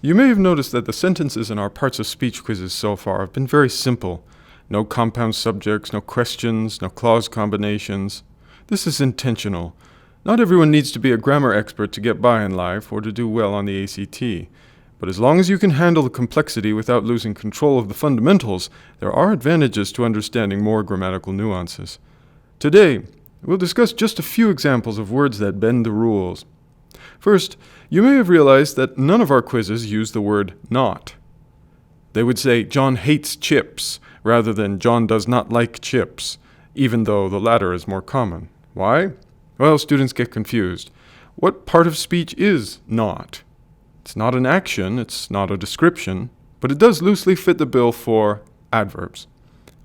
You may have noticed that the sentences in our parts of speech quizzes so far have been very simple. No compound subjects, no questions, no clause combinations. This is intentional. Not everyone needs to be a grammar expert to get by in life or to do well on the ACT. But as long as you can handle the complexity without losing control of the fundamentals, there are advantages to understanding more grammatical nuances. Today, we'll discuss just a few examples of words that bend the rules. First, you may have realized that none of our quizzes use the word not. They would say John hates chips rather than John does not like chips, even though the latter is more common. Why? Well, students get confused. What part of speech is not? It's not an action, it's not a description, but it does loosely fit the bill for adverbs.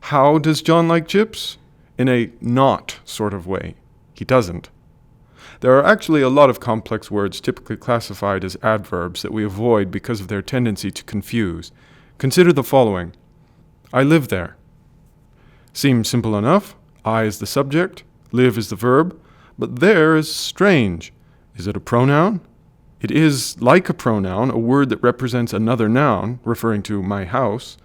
How does John like chips? In a not sort of way. He doesn't. There are actually a lot of complex words typically classified as adverbs that we avoid because of their tendency to confuse. Consider the following. I live there. Seems simple enough. I is the subject, live is the verb, but there is strange. Is it a pronoun? It is, like a pronoun, a word that represents another noun, referring to my house,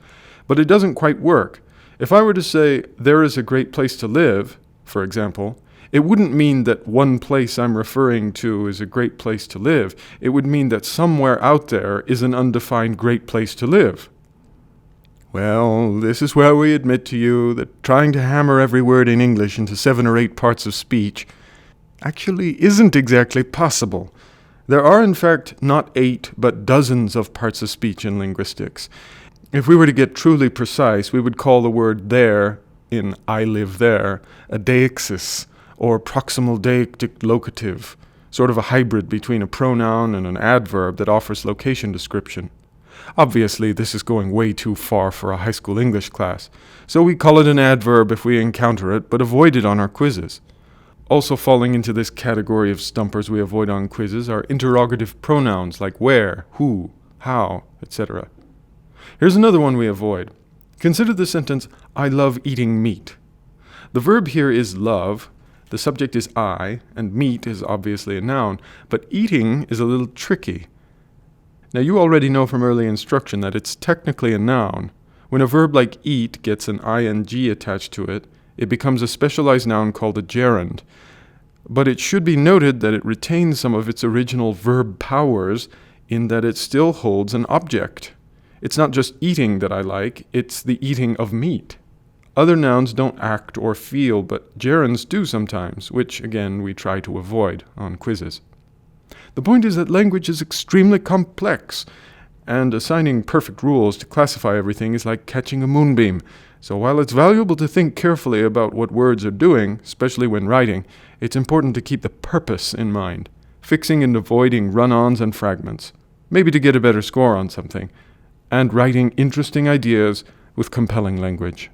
but it doesn't quite work. If I were to say, there is a great place to live, for example, it wouldn't mean that one place I'm referring to is a great place to live. It would mean that somewhere out there is an undefined great place to live. Well, this is where we admit to you that trying to hammer every word in English into 7 or 8 parts of speech actually isn't exactly possible. There are, in fact, not 8, but dozens of parts of speech in linguistics. If we were to get truly precise, we would call the word there, in I live there, a deixis, or proximal deictic locative, sort of a hybrid between a pronoun and an adverb that offers location description. Obviously, this is going way too far for a high school English class, so we call it an adverb if we encounter it, but avoid it on our quizzes. Also falling into this category of stumpers we avoid on quizzes are interrogative pronouns like where, who, how, etc. Here's another one we avoid. Consider the sentence, I love eating meat. The verb here is love, the subject is I, and meat is obviously a noun, but eating is a little tricky. Now you already know from early instruction that it's technically a noun. When a verb like eat gets an ing attached to it, it becomes a specialized noun called a gerund. But it should be noted that it retains some of its original verb powers in that it still holds an object. It's not just eating that I like, it's the eating of meat. Other nouns don't act or feel, but gerunds do sometimes, which, again, we try to avoid on quizzes. The point is that language is extremely complex, and assigning perfect rules to classify everything is like catching a moonbeam. So while it's valuable to think carefully about what words are doing, especially when writing, it's important to keep the purpose in mind, fixing and avoiding run-ons and fragments, maybe to get a better score on something, and writing interesting ideas with compelling language.